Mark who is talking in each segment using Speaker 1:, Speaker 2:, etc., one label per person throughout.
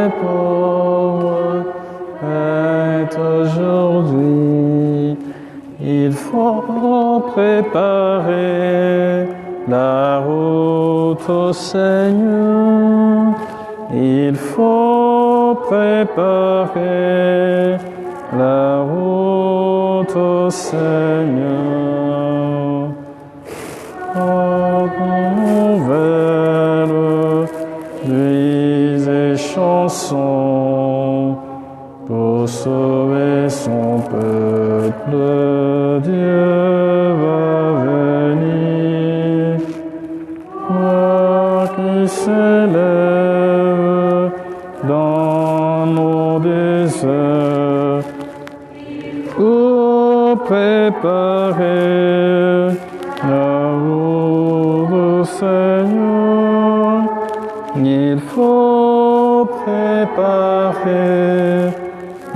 Speaker 1: les pauvres est aujourd'hui. Il faut préparer la route au Seigneur. Il faut préparer la route au Seigneur. Nouvelles nuits et chansons pour sauver son peuple. Dieu va venir. Moi qui s'élève dans nos déserts pour préparer la route au Seigneur. Il faut préparer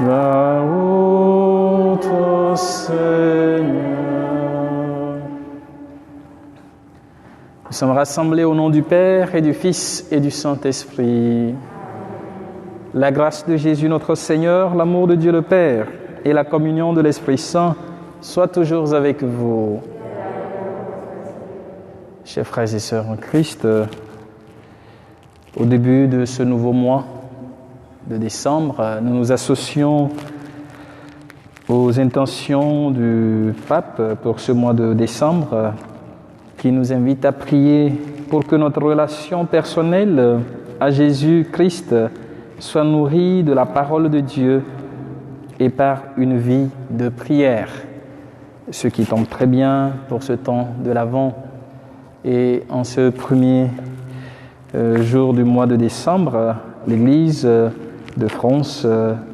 Speaker 1: la route au Seigneur. Nous sommes rassemblés au nom du Père et du Fils et du Saint-Esprit. La grâce de Jésus notre Seigneur, l'amour de Dieu le Père et la communion de l'Esprit Saint soient toujours avec vous. Chers frères et sœurs en Christ, au début de ce nouveau mois de décembre, nous nous associons aux intentions du Pape pour ce mois de décembre qui nous invite à prier pour que notre relation personnelle à Jésus-Christ soit nourrie de la parole de Dieu et par une vie de prière, ce qui tombe très bien pour ce temps de l'Avent. Et en ce premier jour du mois de décembre, l'Église de France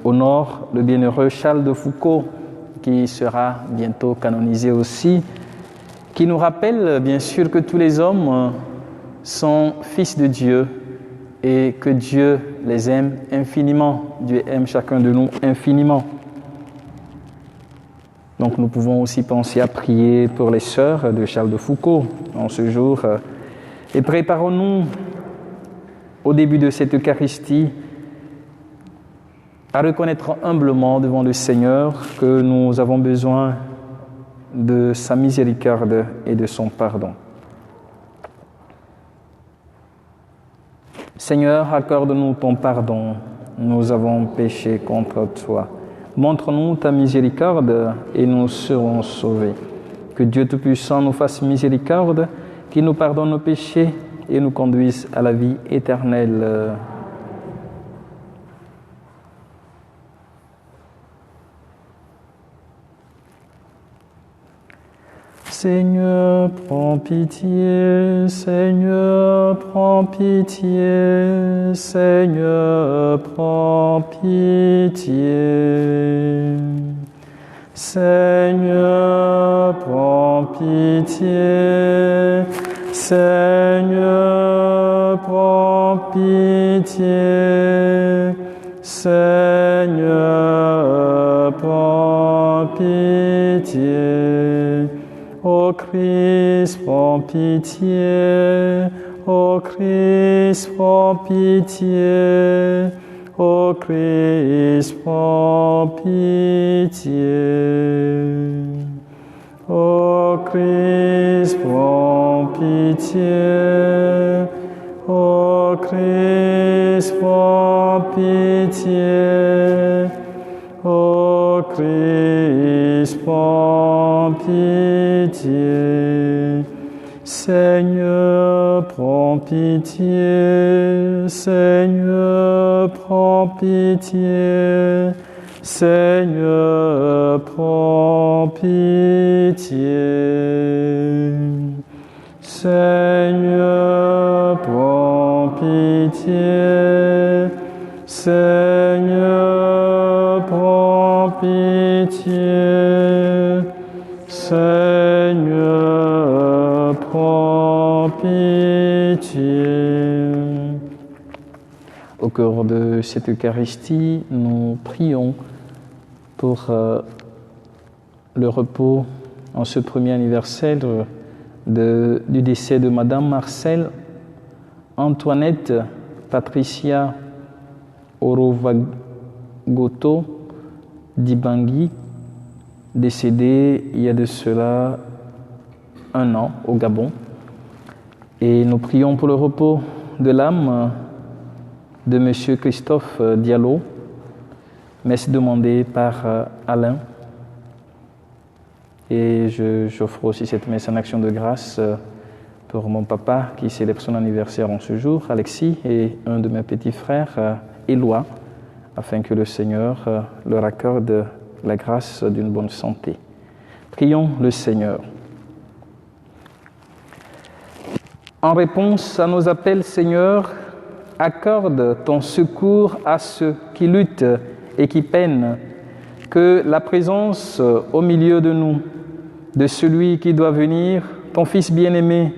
Speaker 1: honore le bienheureux Charles de Foucauld, qui sera bientôt canonisé aussi, qui nous rappelle bien sûr que tous les hommes sont fils de Dieu et que Dieu les aime infiniment. Dieu aime chacun de nous infiniment. Donc nous pouvons aussi penser à prier pour les sœurs de Charles de Foucauld en ce jour. Et préparons-nous au début de cette Eucharistie à reconnaître humblement devant le Seigneur que nous avons besoin de sa miséricorde et de son pardon. Seigneur, accorde-nous ton pardon. Nous avons péché contre toi. Montre-nous ta miséricorde et nous serons sauvés. Que Dieu Tout-Puissant nous fasse miséricorde, qu'il nous pardonne nos péchés et nous conduise à la vie éternelle. Seigneur, prends pitié, Seigneur, prends pitié, Seigneur, prends pitié. Seigneur, prends pitié, Seigneur, prends pitié, Seigneur, prends pitié. Ô Christ, prends pitié, ô Christ, prends pitié, ô Christ, prends pitié. Ô Christ, prends pitié, ô Christ, prends pitié, ô Christ, prends pitié. Seigneur, prends pitié, Seigneur, prends pitié, Seigneur, prends pitié. Seigneur, prends pitié, Seigneur, prends pitié, Seigneur, prends pitié. Au cours de cette Eucharistie, nous prions pour le repos en ce premier anniversaire du décès de Madame Marcel Antoinette Patricia Orovagoto Dibangui, décédé il y a de cela 1 an au Gabon. Et nous prions pour le repos de l'âme de M. Christophe Diallo, messe demandée par Alain. Et j'offre aussi cette messe en action de grâce pour mon papa qui célèbre son anniversaire en ce jour, Alexis, et un de mes petits frères, Éloi, afin que le Seigneur leur accorde la grâce d'une bonne santé. Prions le Seigneur. En réponse à nos appels, Seigneur, accorde ton secours à ceux qui luttent et qui peinent, que la présence au milieu de nous de celui qui doit venir, ton Fils bien-aimé,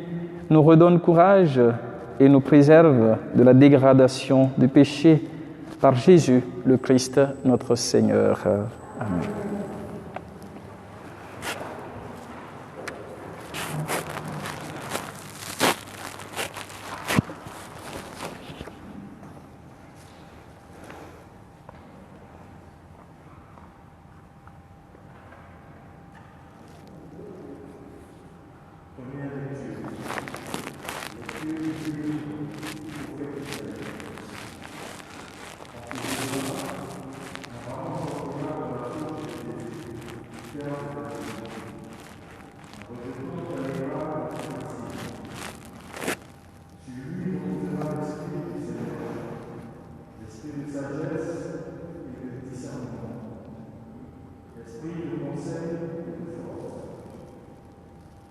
Speaker 1: nous redonne courage et nous préserve de la dégradation du péché par Jésus le Christ, notre Seigneur. Amen.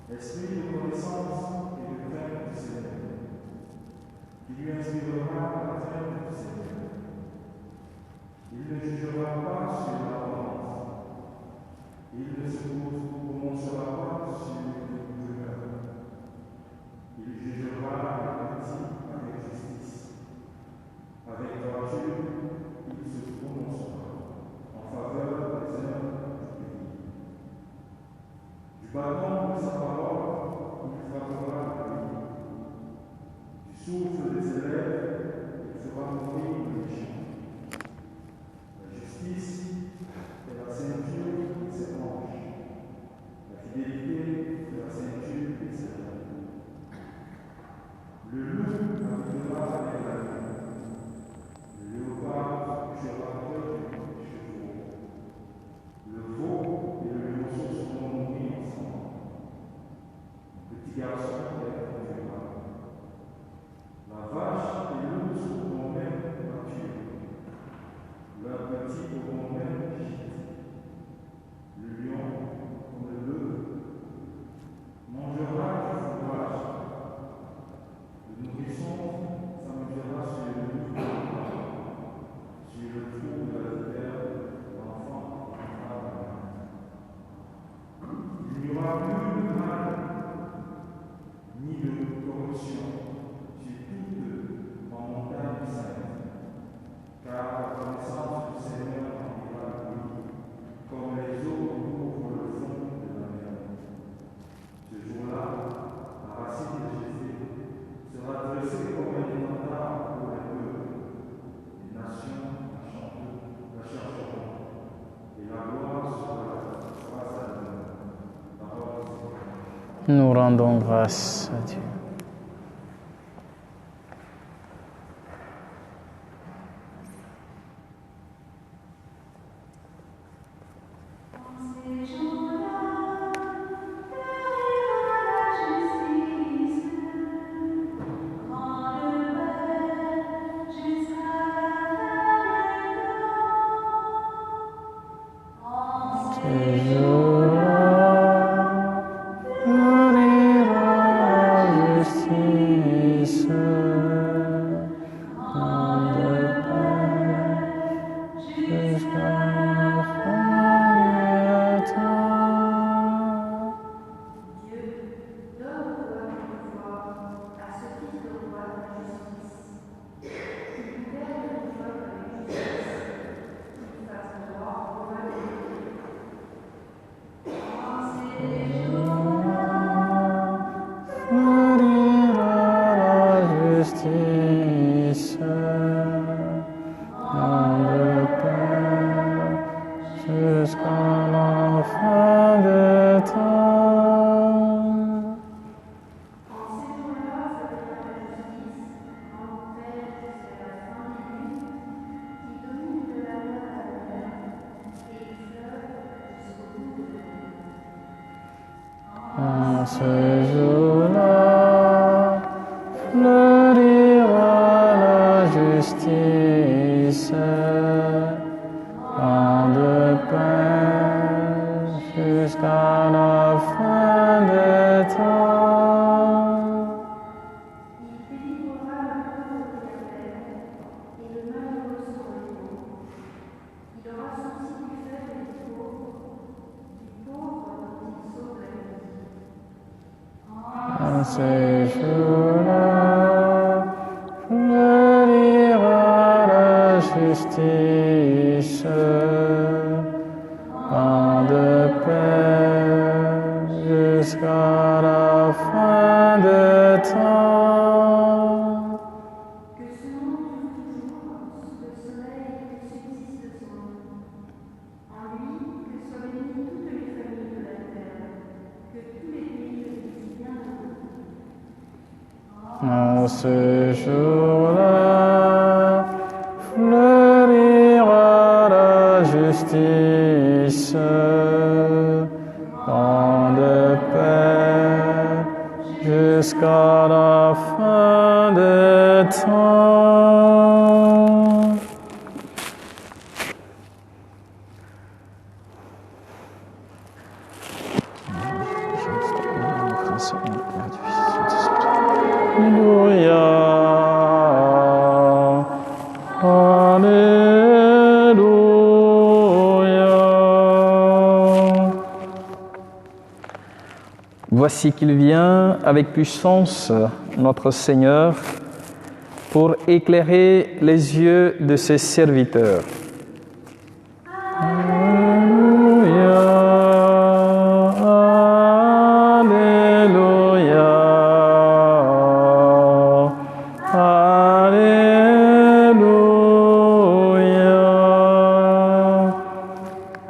Speaker 2: Esprit de connaissance et de crainte du Seigneur, qui lui inspirera la crainte du Seigneur. Il ne jugera pas sur l'apparence, il ne se prononcera pas sur les rumeurs. Il jugera les petits avec justice. Avec droiture, il se prononcera en faveur des œuvres du pays. Du bâton de sa parole, il frappera le pays. Du souffle de ses lèvres, il fera mourir le méchant. La justice est la ceinture de ses hanches. La fidélité est la ceinture de ses lèvres. Le loup habitera avec la nuit. Le léopard couchera près du chevreau. Le veau et le lionceau seront nourris ensemble. Le petit garçon les conduira. La vache et l'ours auront même pâture. Leurs petits auront même gîte. Le lion, comme le bœuf, mangera du fourrage. Le nourrisson s'amusera sur le loup, sur le trou de la vipère, l'enfant prendra la main. Il n'y aura plus de mal, ni de corruption sur toute en montagne sainte, car la connaissance du Seigneur remplira le pays, comme les eaux recouvrent le fond de la mer. Ce jour-là, la racine de Jésus sera dressée comme un étendard pour les peuples. Les nations la chercheront, et la gloire sera sa demeure. Parole du Seigneur.
Speaker 1: Nous rendons grâce à Dieu. ce jour-là, fleurira la justice, pain de paix jusqu'à la fin des temps.
Speaker 3: Il délivrera le pauvre de la terre et le malheureux sans raison. Il aura souci du faible et du pauvre dont il sauve la vie.
Speaker 1: En ces jours-là, fleurira la justice, pain de paix jusqu'à la fin des temps.
Speaker 3: Que ce monde dure toujours sous le soleil et que subsiste son nom. En lui, que soient bénies toutes les familles de la terre, que tous les pays le disent bien heureux.
Speaker 1: En ce jour-là, fleurira la justice, pain de paix jusqu'à la fin des temps. Alléluia. Voici qu'il vient avec puissance, notre Seigneur, pour éclairer les yeux de ses serviteurs. Alléluia, Alléluia.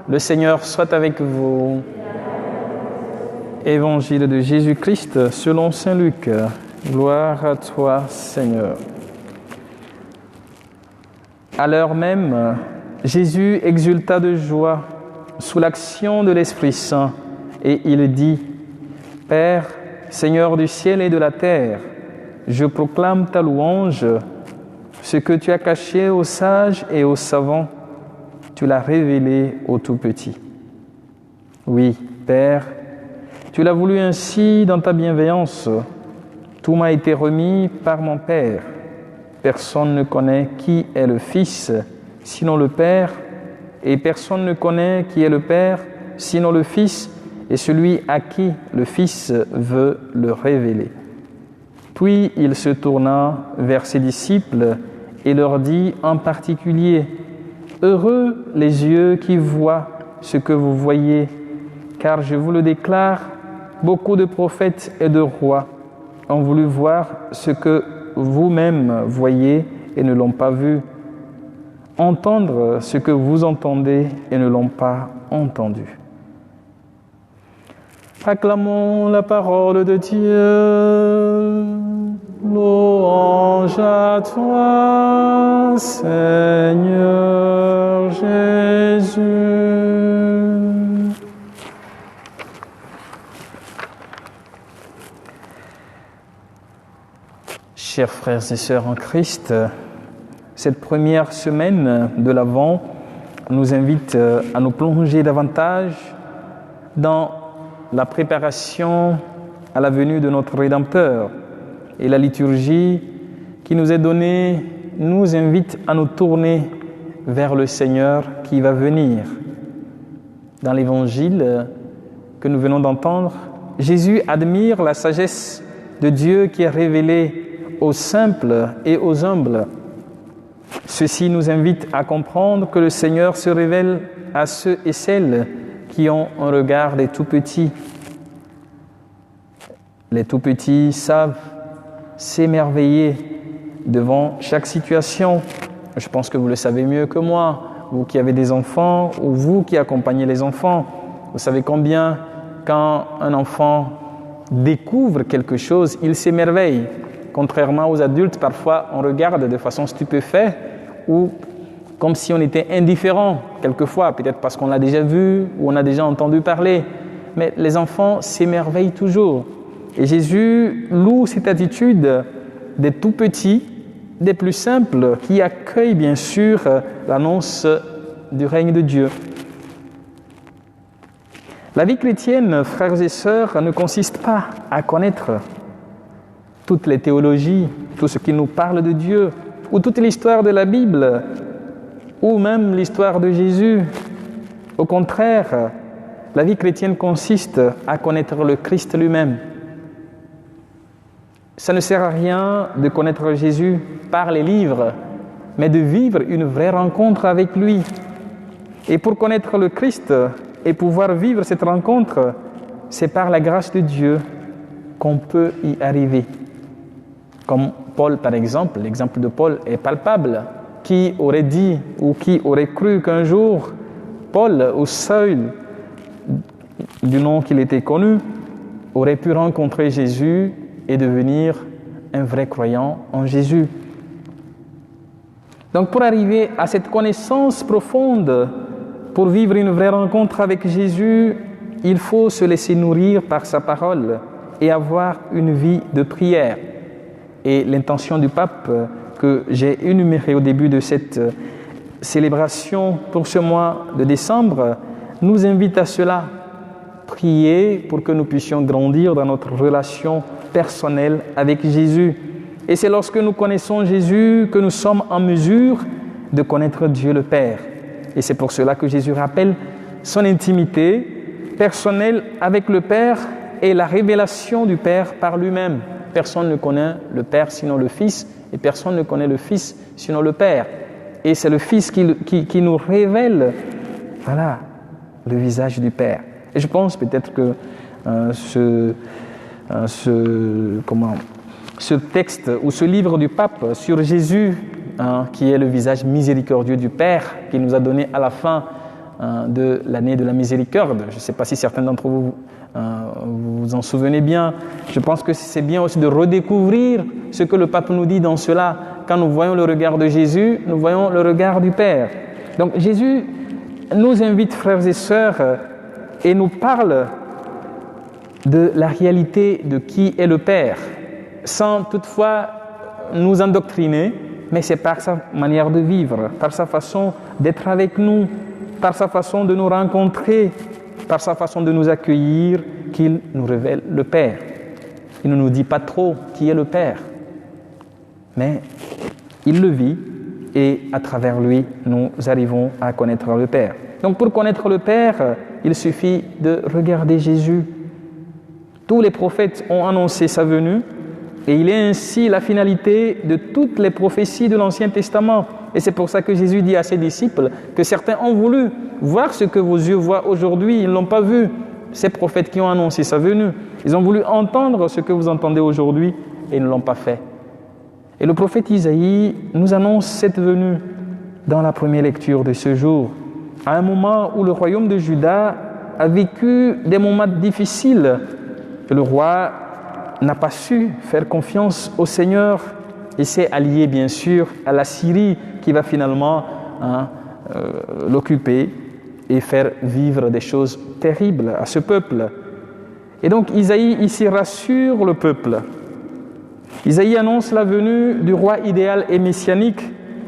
Speaker 1: Le Seigneur soit avec vous. Évangile de Jésus-Christ selon saint Luc. Gloire à toi, Seigneur. À l'heure même, Jésus exulta de joie sous l'action de l'Esprit Saint et il dit : Père, Seigneur du ciel et de la terre, je proclame ta louange. Ce que tu as caché aux sages et aux savants, tu l'as révélé aux tout-petits. Oui, Père, tu l'as voulu ainsi dans ta bienveillance. Tout m'a été remis par mon Père. Personne ne connaît qui est le Fils, sinon le Père, et personne ne connaît qui est le Père, sinon le Fils, et celui à qui le Fils veut le révéler. Puis il se tourna vers ses disciples et leur dit en particulier : Heureux les yeux qui voient ce que vous voyez, car je vous le déclare, beaucoup de prophètes et de rois ont voulu voir ce que vous-même voyez et ne l'ont pas vu, entendre ce que vous entendez et ne l'ont pas entendu. Acclamons la parole de Dieu. Louange à toi, Seigneur Jésus. Chers frères et sœurs en Christ, cette première semaine de l'Avent nous invite à nous plonger davantage dans la préparation à la venue de notre Rédempteur. Et la liturgie qui nous est donnée nous invite à nous tourner vers le Seigneur qui va venir. Dans l'Évangile que nous venons d'entendre, Jésus admire la sagesse de Dieu qui est révélée aux simples et aux humbles. Ceci nous invite à comprendre que le Seigneur se révèle à ceux et celles qui ont un regard des tout-petits. Les tout-petits savent s'émerveiller devant chaque situation. Je pense que vous le savez mieux que moi, vous qui avez des enfants ou vous qui accompagnez les enfants. Vous savez combien, quand un enfant découvre quelque chose, il s'émerveille. Contrairement aux adultes, parfois on regarde de façon stupéfaite ou comme si on était indifférent, quelquefois, peut-être parce qu'on l'a déjà vu ou on a déjà entendu parler. mais les enfants s'émerveillent toujours. Et Jésus loue cette attitude des tout petits, des plus simples, qui accueillent bien sûr l'annonce du règne de Dieu. La vie chrétienne, frères et sœurs, ne consiste pas à connaître toutes les théologies, tout ce qui nous parle de Dieu, ou toute l'histoire de la Bible, ou même l'histoire de Jésus. Au contraire, la vie chrétienne consiste à connaître le Christ lui-même. Ça ne sert à rien de connaître Jésus par les livres, mais de vivre une vraie rencontre avec lui. Et pour connaître le Christ et pouvoir vivre cette rencontre, c'est par la grâce de Dieu qu'on peut y arriver. Comme Paul, par exemple, l'exemple de Paul est palpable. Qui aurait dit ou qui aurait cru qu'un jour, Paul, au seuil du nom qu'il était connu, aurait pu rencontrer Jésus et devenir un vrai croyant en Jésus. Donc pour arriver à cette connaissance profonde, pour vivre une vraie rencontre avec Jésus, il faut se laisser nourrir par sa parole et avoir une vie de prière. Et l'intention du pape que j'ai énumérée au début de cette célébration pour ce mois de décembre nous invite à cela. Prier pour que nous puissions grandir dans notre relation personnelle avec Jésus. Et c'est lorsque nous connaissons Jésus que nous sommes en mesure de connaître Dieu le Père. Et c'est pour cela que Jésus rappelle son intimité personnelle avec le Père et la révélation du Père par lui-même. Personne ne connaît le Père sinon le Fils, et personne ne connaît le Fils sinon le Père. Et c'est le Fils qui nous révèle, voilà, le visage du Père. Et je pense peut-être que ce texte ou ce livre du pape sur Jésus, qui est le visage miséricordieux du Père, qui nous a donné à la fin de l'année de la miséricorde. Je ne sais pas si certains d'entre vous vous en souvenez bien. Je pense que c'est bien aussi de redécouvrir ce que le pape nous dit dans cela. Quand nous voyons le regard de Jésus, nous voyons le regard du Père. Donc Jésus nous invite, frères et sœurs, et nous parle de la réalité de qui est le Père, sans toutefois nous endoctriner, mais c'est par sa manière de vivre, par sa façon d'être avec nous, par sa façon de nous rencontrer, par sa façon de nous accueillir, qu'il nous révèle le Père. Il ne nous dit pas trop qui est le Père, mais il le vit et à travers lui, nous arrivons à connaître le Père. Donc pour connaître le Père, il suffit de regarder Jésus. Tous les prophètes ont annoncé sa venue et il est ainsi la finalité de toutes les prophéties de l'Ancien Testament. Et c'est pour ça que Jésus dit à ses disciples que certains ont voulu voir ce que vos yeux voient aujourd'hui, ils ne l'ont pas vu. Ces prophètes qui ont annoncé sa venue, ils ont voulu entendre ce que vous entendez aujourd'hui et ils ne l'ont pas fait. Et le prophète Isaïe nous annonce cette venue dans la première lecture de ce jour, à un moment où le royaume de Juda a vécu des moments difficiles. Le roi n'a pas su faire confiance au Seigneur et s'est allié bien sûr à la Syrie qui va finalement l'occuper et faire vivre des choses terribles à ce peuple. Et donc Isaïe ici rassure le peuple. Isaïe annonce la venue du roi idéal et messianique,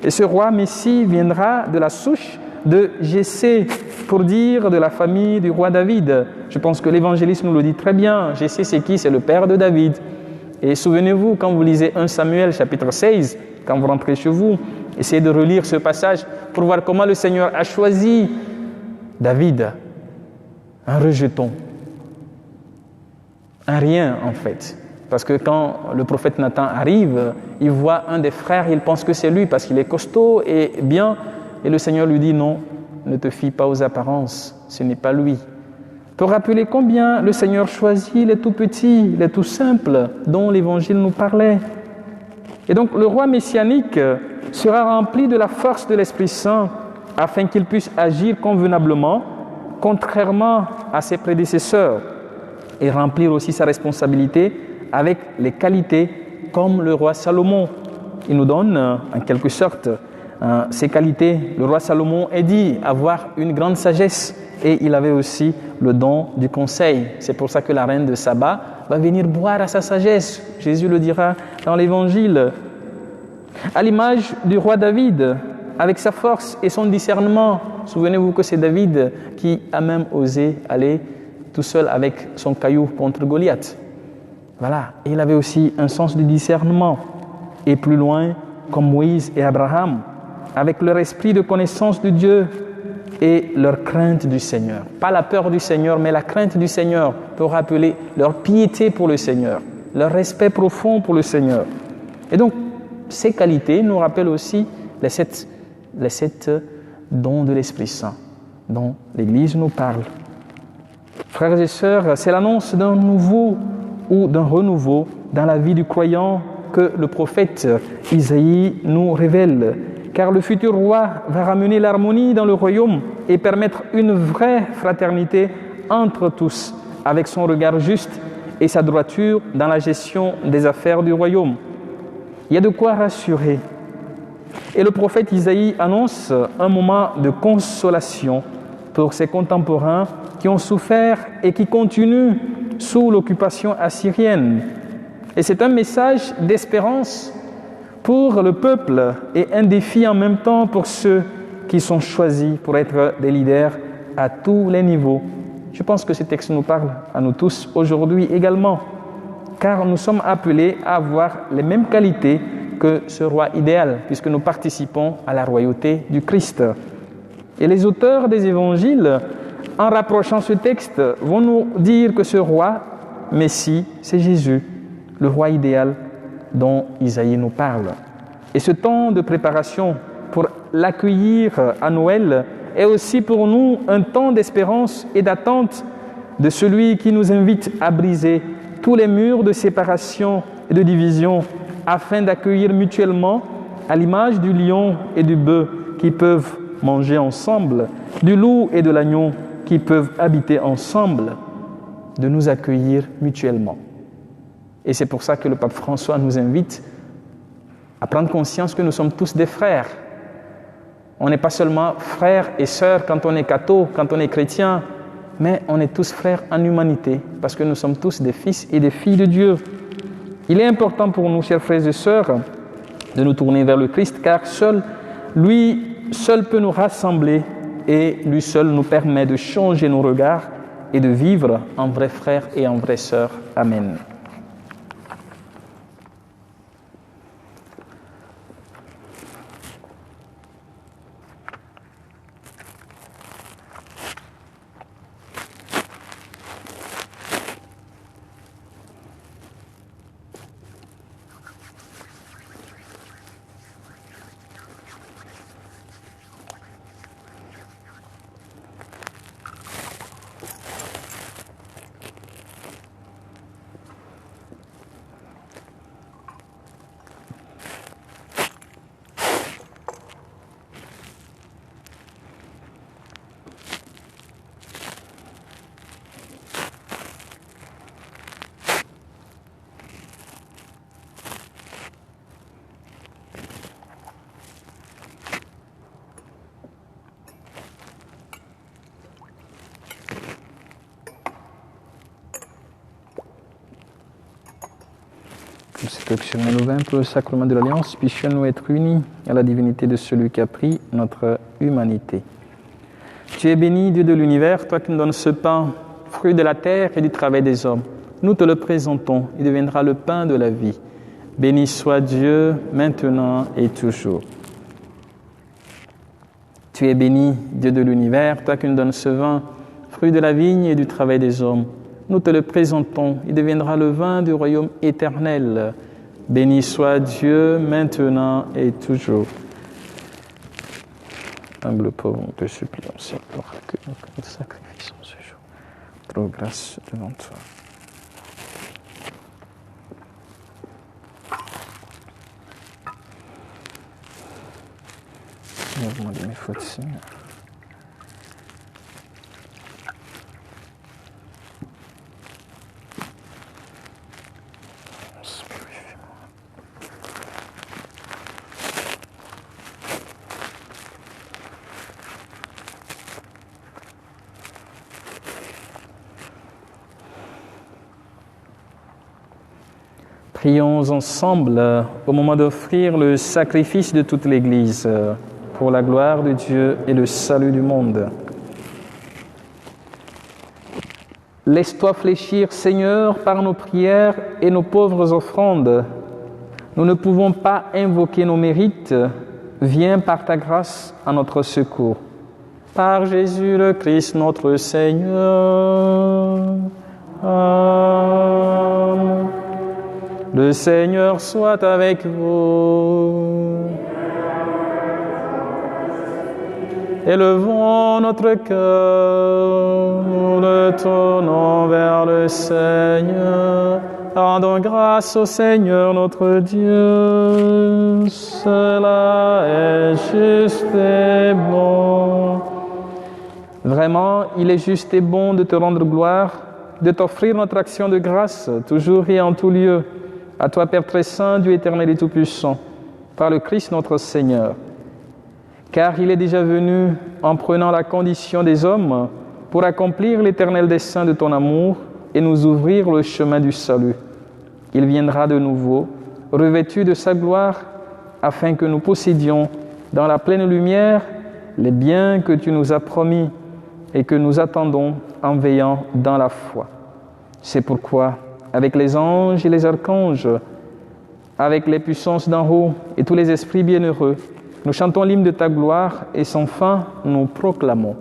Speaker 1: et ce roi Messie viendra de la souche de Jessé, pour dire de la famille du roi David. Je pense que l'évangéliste nous le dit très bien. Jessé, c'est qui? C'est le père de David. Et souvenez-vous, quand vous lisez 1 Samuel chapitre 16, quand vous rentrez chez vous, essayez de relire ce passage pour voir comment le Seigneur a choisi David, un rejeton, un rien en fait. Parce que quand le prophète Nathan arrive, il voit un des frères, il pense que c'est lui parce qu'il est costaud et bien. Et le Seigneur lui dit non, ne te fie pas aux apparences, ce n'est pas lui. Pour rappeler combien le Seigneur choisit les tout petits, les tout simples, dont l'Évangile nous parlait. Et donc le roi messianique sera rempli de la force de l'Esprit Saint afin qu'il puisse agir convenablement, contrairement à ses prédécesseurs, et remplir aussi sa responsabilité avec les qualités comme le roi Salomon. Il nous donne en quelque sorte ses qualités. Le roi Salomon est dit avoir une grande sagesse et il avait aussi le don du conseil. C'est pour ça que la reine de Saba va venir boire à sa sagesse. Jésus le dira dans l'Évangile. À l'image du roi David, avec sa force et son discernement. Souvenez-vous que c'est David qui a même osé aller tout seul avec son caillou contre Goliath. Voilà, et il avait aussi un sens du discernement. Et plus loin, comme Moïse et Abraham, avec leur esprit de connaissance de Dieu et leur crainte du Seigneur. Pas la peur du Seigneur, mais la crainte du Seigneur pour rappeler leur piété pour le Seigneur, leur respect profond pour le Seigneur. Et donc, ces qualités nous rappellent aussi les sept dons de l'Esprit Saint dont l'Église nous parle. Frères et sœurs, c'est l'annonce d'un nouveau ou d'un renouveau dans la vie du croyant que le prophète Isaïe nous révèle. Car le futur roi va ramener l'harmonie dans le royaume et permettre une vraie fraternité entre tous, avec son regard juste et sa droiture dans la gestion des affaires du royaume. Il y a de quoi rassurer. Et le prophète Isaïe annonce un moment de consolation pour ses contemporains qui ont souffert et qui continuent sous l'occupation assyrienne. Et c'est un message d'espérance pour le peuple et un défi en même temps pour ceux qui sont choisis pour être des leaders à tous les niveaux. Je pense que ce texte nous parle à nous tous aujourd'hui également, car nous sommes appelés à avoir les mêmes qualités que ce roi idéal, puisque nous participons à la royauté du Christ. Et les auteurs des évangiles, en rapprochant ce texte, vont nous dire que ce roi, Messie, c'est Jésus, le roi idéal dont Isaïe nous parle. Et ce temps de préparation pour l'accueillir à Noël est aussi pour nous un temps d'espérance et d'attente de celui qui nous invite à briser tous les murs de séparation et de division afin d'accueillir mutuellement, à l'image du lion et du bœuf qui peuvent manger ensemble, du loup et de l'agneau qui peuvent habiter ensemble, de nous accueillir mutuellement. Et c'est pour ça que le pape François nous invite à prendre conscience que nous sommes tous des frères. On n'est pas seulement frères et sœurs quand on est catho, quand on est chrétien, mais on est tous frères en humanité, parce que nous sommes tous des fils et des filles de Dieu. Il est important pour nous, chers frères et sœurs, de nous tourner vers le Christ, car lui seul peut nous rassembler et lui seul nous permet de changer nos regards et de vivre en vrais frères et en vraies sœurs. Amen. Cette action nous vint pour le sacrement de l'Alliance, puissions-nous être unis à la divinité de celui qui a pris notre humanité. Tu es béni, Dieu de l'univers, toi qui nous donnes ce pain, fruit de la terre et du travail des hommes. Nous te le présentons, il deviendra le pain de la vie. Béni soit Dieu, maintenant et toujours. Tu es béni, Dieu de l'univers, toi qui nous donnes ce vin, fruit de la vigne et du travail des hommes. Nous te le présentons, il deviendra le vin du royaume éternel. Béni soit Dieu, maintenant et toujours. Humble pauvre, nous te supplions, Seigneur, que nous sacrifions ce jour. Trop grâce devant toi. Lève-moi de mes fautes, Seigneur. Prions ensemble au moment d'offrir le sacrifice de toute l'Église pour la gloire de Dieu et le salut du monde. Laisse-toi fléchir, Seigneur, par nos prières et nos pauvres offrandes. Nous ne pouvons pas invoquer nos mérites. Viens par ta grâce à notre secours. Par Jésus le Christ, notre Seigneur. Amen. Le Seigneur soit avec vous. Élevons notre cœur, nous le tournons vers le Seigneur. Rendons grâce au Seigneur notre Dieu. Cela est juste et bon. Vraiment, il est juste et bon de te rendre gloire, de t'offrir notre action de grâce, toujours et en tout lieu. À toi, Père très saint, Dieu éternel et tout-puissant, par le Christ notre Seigneur. Car il est déjà venu en prenant la condition des hommes pour accomplir l'éternel dessein de ton amour et nous ouvrir le chemin du salut. Il viendra de nouveau, revêtu de sa gloire, afin que nous possédions dans la pleine lumière les biens que tu nous as promis et que nous attendons en veillant dans la foi. C'est pourquoi, avec les anges et les archanges, avec les puissances d'en haut et tous les esprits bienheureux, nous chantons l'hymne de ta gloire et sans fin nous proclamons.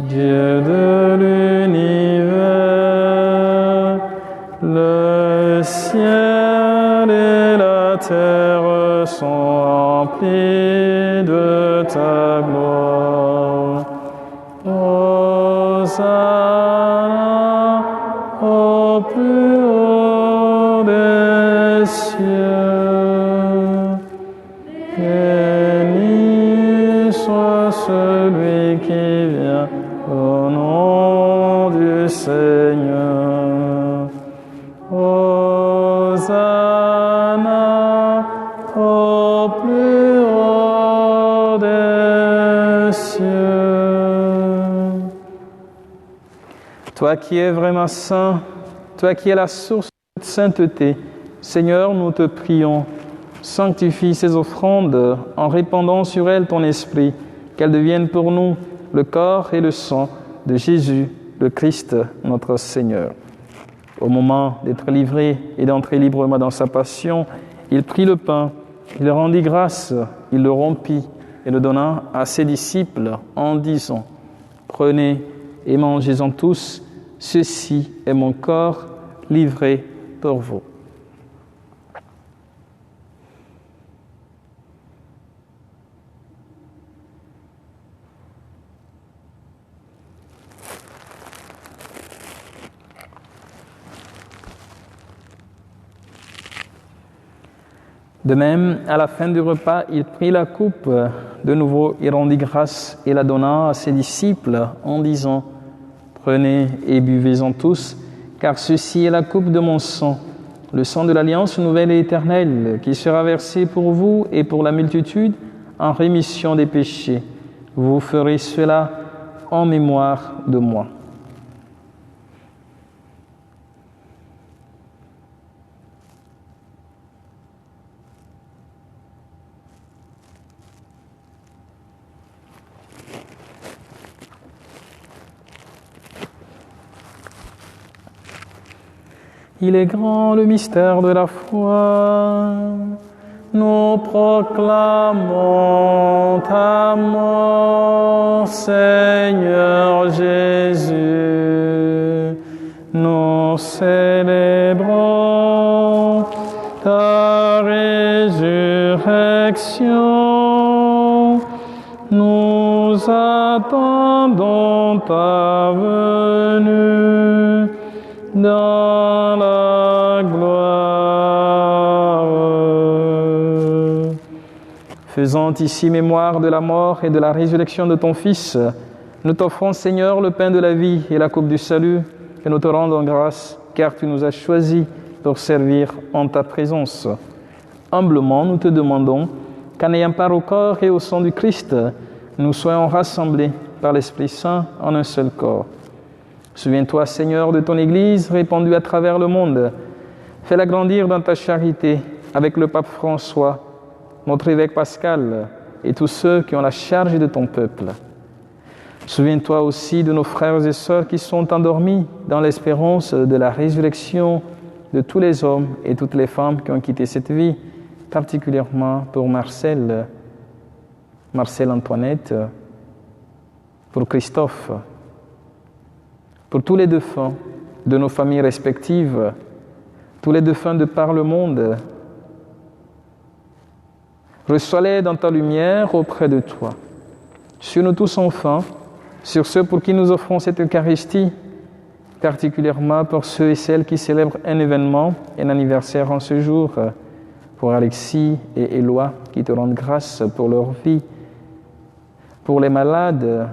Speaker 1: Dieu de l'univers, le ciel et la terre sont remplis de ta gloire. Hosanna au plus haut des cieux. Béni soit celui qui vient au nom du Seigneur. Hosanna au plus haut des cieux. Toi qui es vraiment saint, toi qui es la source de sainteté, Seigneur, nous te prions, sanctifie ces offrandes en répandant sur elles ton esprit, qu'elles deviennent pour nous le corps et le sang de Jésus, le Christ, notre Seigneur. Au moment d'être livré et d'entrer librement dans sa passion, il prit le pain, il rendit grâce, il le rompit et le donna à ses disciples en disant : « Prenez et mangez-en tous, ceci est mon corps livré pour vous. » De même, à la fin du repas, il prit la coupe. De nouveau, il rendit grâce et la donna à ses disciples en disant : « Prenez et buvez-en tous, car ceci est la coupe de mon sang, le sang de l'alliance nouvelle et éternelle, qui sera versé pour vous et pour la multitude en rémission des péchés. Vous ferez cela en mémoire de moi. » Il est grand le mystère de la foi. Nous proclamons ta mort, Seigneur Jésus. Nous célébrons ta résurrection. Nous attendons ta venue dans la gloire. Faisant ici mémoire de la mort et de la résurrection de ton Fils, nous t'offrons, Seigneur, le pain de la vie et la coupe du salut, et nous te rendons grâce, car tu nous as choisis pour servir en ta présence. Humblement, nous te demandons qu'en ayant part au corps et au sang du Christ, nous soyons rassemblés par l'Esprit Saint en un seul corps. Souviens-toi, Seigneur, de ton Église répandue à travers le monde. Fais-la grandir dans ta charité avec le pape François, notre évêque Pascal et tous ceux qui ont la charge de ton peuple. Souviens-toi aussi de nos frères et sœurs qui sont endormis dans l'espérance de la résurrection de tous les hommes et toutes les femmes qui ont quitté cette vie, particulièrement pour Marcel Antoinette, pour Christophe, pour tous les défunts de nos familles respectives, tous les défunts de par le monde. Reçois-les dans ta lumière auprès de toi. Sur nous tous enfin, sur ceux pour qui nous offrons cette Eucharistie, particulièrement pour ceux et celles qui célèbrent un événement, un anniversaire en ce jour, pour Alexis et Éloi qui te rendent grâce pour leur vie, pour les malades,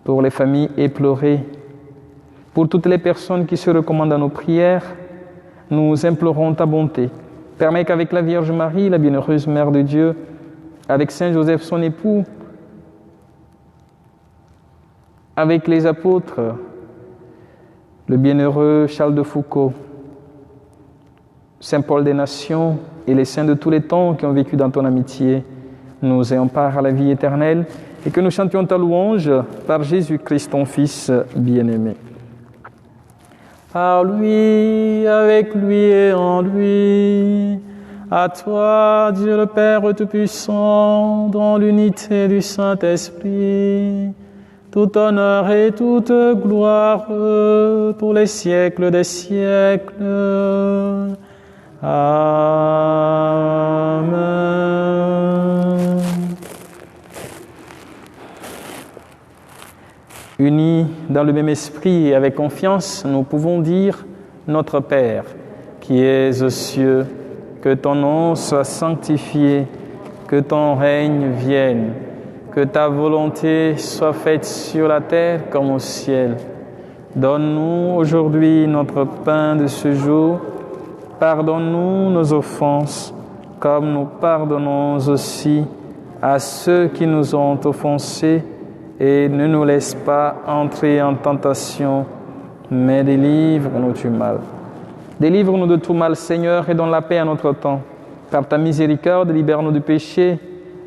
Speaker 1: pour les familles éplorées, pour toutes les personnes qui se recommandent à nos prières, nous implorons ta bonté. Permets qu'avec la Vierge Marie, la bienheureuse Mère de Dieu, avec Saint Joseph son époux, avec les apôtres, le bienheureux Charles de Foucauld, Saint Paul des Nations et les saints de tous les temps qui ont vécu dans ton amitié, nous ayons part à la vie éternelle et que nous chantions ta louange par Jésus-Christ, ton Fils bien-aimé. Par lui, avec lui et en lui, à toi, Dieu le Père Tout-Puissant, dans l'unité du Saint-Esprit, tout honneur et toute gloire pour les siècles des siècles. Amen. Unis dans le même esprit et avec confiance, nous pouvons dire « Notre Père, qui es aux cieux, que ton nom soit sanctifié, que ton règne vienne, que ta volonté soit faite sur la terre comme au ciel. Donne-nous aujourd'hui notre pain de ce jour. Pardonne-nous nos offenses, comme nous pardonnons aussi à ceux qui nous ont offensés, et ne nous laisse pas entrer en tentation, mais délivre-nous du mal. Délivre-nous de tout mal, Seigneur, et donne la paix à notre temps. Par ta miséricorde, libère-nous du péché.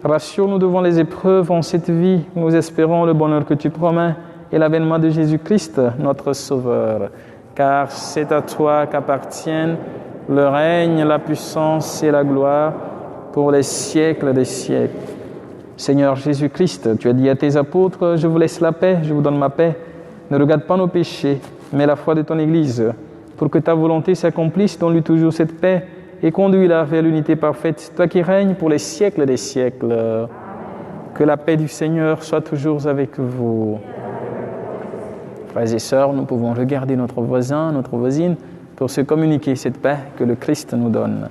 Speaker 1: Rassure-nous devant les épreuves en cette vie. Nous espérons le bonheur que tu promets et l'avènement de Jésus-Christ, notre Sauveur. Car c'est à toi qu'appartiennent le règne, la puissance et la gloire pour les siècles des siècles. Seigneur Jésus-Christ, tu as dit à tes apôtres, « Je vous laisse la paix, je vous donne ma paix. Ne regarde pas nos péchés, mais la foi de ton Église, pour que ta volonté s'accomplisse, donne-lui toujours cette paix et conduis-la vers l'unité parfaite, toi qui règnes pour les siècles des siècles. » Que la paix du Seigneur soit toujours avec vous. Frères et sœurs, nous pouvons regarder notre voisin, notre voisine, pour se communiquer cette paix que le Christ nous donne.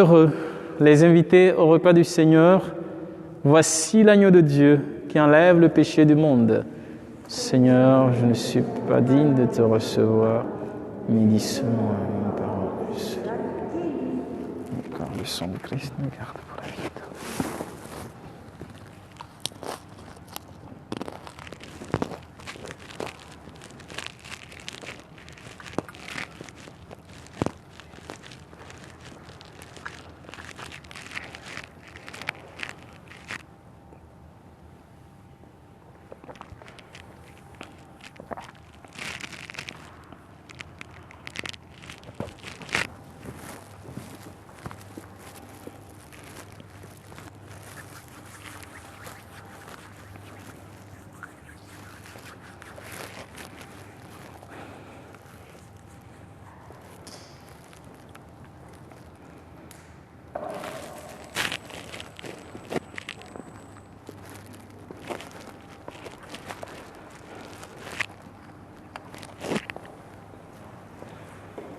Speaker 1: Heureux les invités au repas du Seigneur. Voici l'agneau de Dieu qui enlève le péché du monde. Seigneur, je ne suis pas digne de te recevoir, mais dis seulement une parole. Car le sang de Christ nous garde pour la vie éternelle.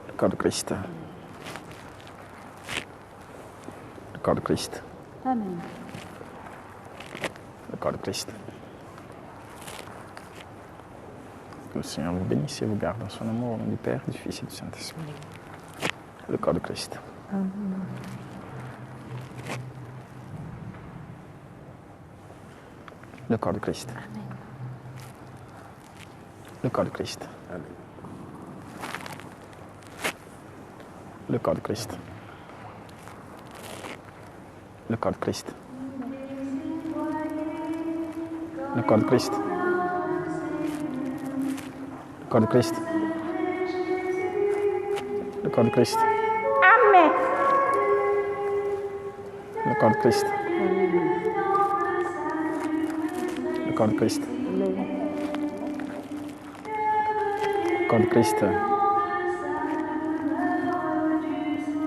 Speaker 1: Le corps de Christ. Le corps de Christ.
Speaker 4: Amen.
Speaker 1: Le corps de Christ. Que le Seigneur vous bénisse et vous garde dans son amour au nom du Père, du Fils et du Saint-Esprit. Le corps de Christ.
Speaker 4: Amen.
Speaker 1: Le corps de Christ.
Speaker 4: Amen.
Speaker 1: Le corps de Christ. Le corps de Christ. Le corps de Christ. Le corps de Christ. Le corps de Christ. Le corps de Christ.
Speaker 4: Amen.
Speaker 1: Le corps de Christ. Le corps de Christ. Le corps de Christ.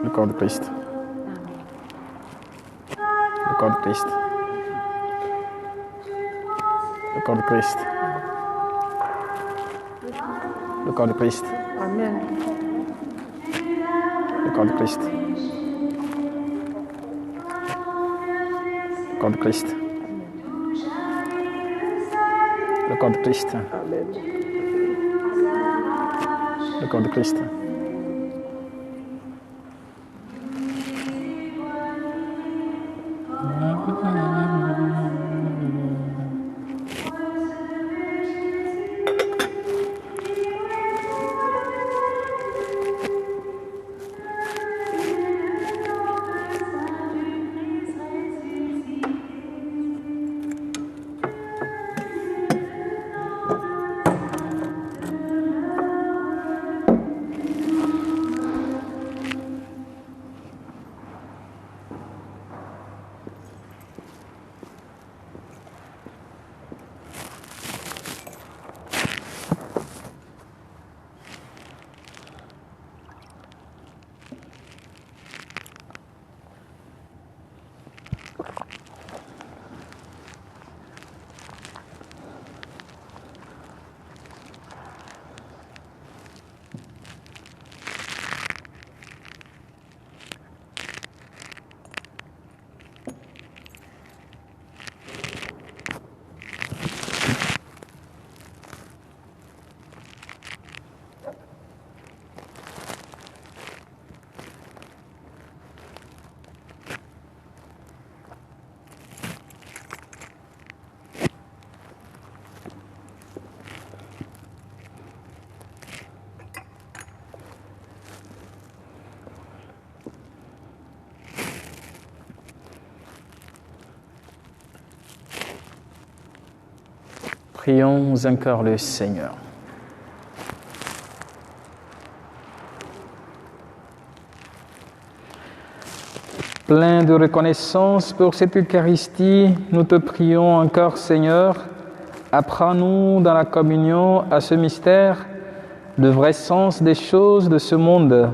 Speaker 1: Le corps de Christ. Le corps de Christ. Le corps de Christ. Le corps de Christ.
Speaker 4: Amen.
Speaker 1: Le corps de Christ. Le corps de Christ. Le corps de Christ. Le corps de Christ. Prions encore le Seigneur. Plein de reconnaissance pour cette Eucharistie, nous te prions encore, Seigneur, apprends-nous dans la communion à ce mystère le vrai sens des choses de ce monde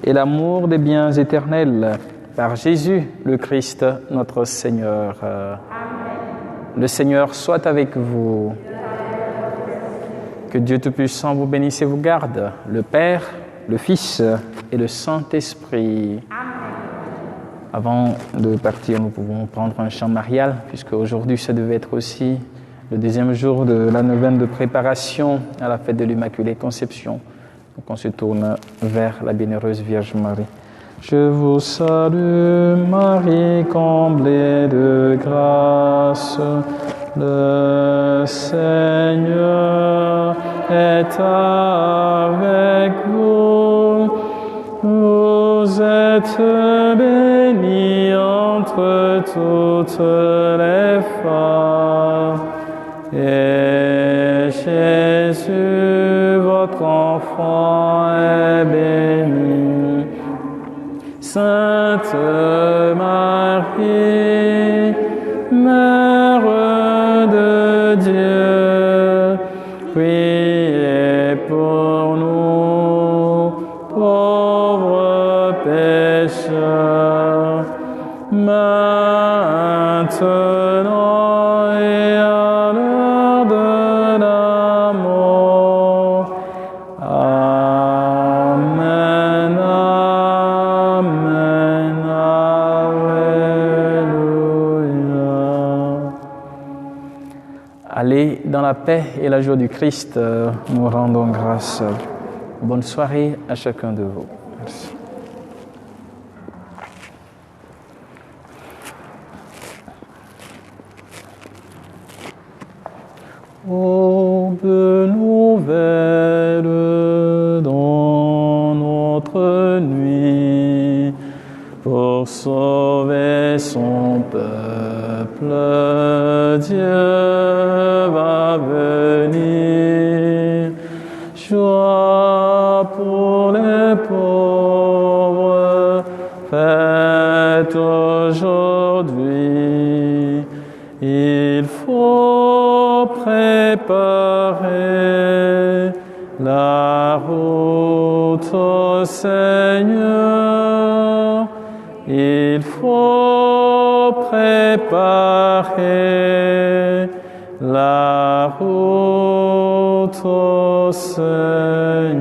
Speaker 1: et l'amour des biens éternels. Par Jésus, le Christ, notre Seigneur. Amen. Le Seigneur soit avec vous. Que Dieu Tout-Puissant vous bénisse et vous garde, le Père, le Fils et le Saint-Esprit. Amen. Avant de partir, nous pouvons prendre un chant marial, puisque aujourd'hui, ça devait être aussi le deuxième jour de la neuvaine de préparation à la fête de l'Immaculée Conception. Donc on se tourne vers la bienheureuse Vierge Marie. Je vous salue Marie, comblée de grâce, le Seigneur est avec vous. Vous êtes bénie entre toutes les femmes, et Jésus, votre enfant, est béni. Sainte Marie, Mère de Dieu, priez pour nous, pauvres pécheurs, maintenant et à l'heure de la mort. Amen, amen, alléluia. Allez dans la paix et la joie du Christ, nous rendons grâce. Bonne soirée à chacun de vous. Merci. Aube nouvelle dans notre nuit, pour sauver son peuple, Dieu va venir. Joie pour les pauvres, fête aujourd'hui. Il faut préparer la route au Seigneur. Il faut préparer la route au Seigneur.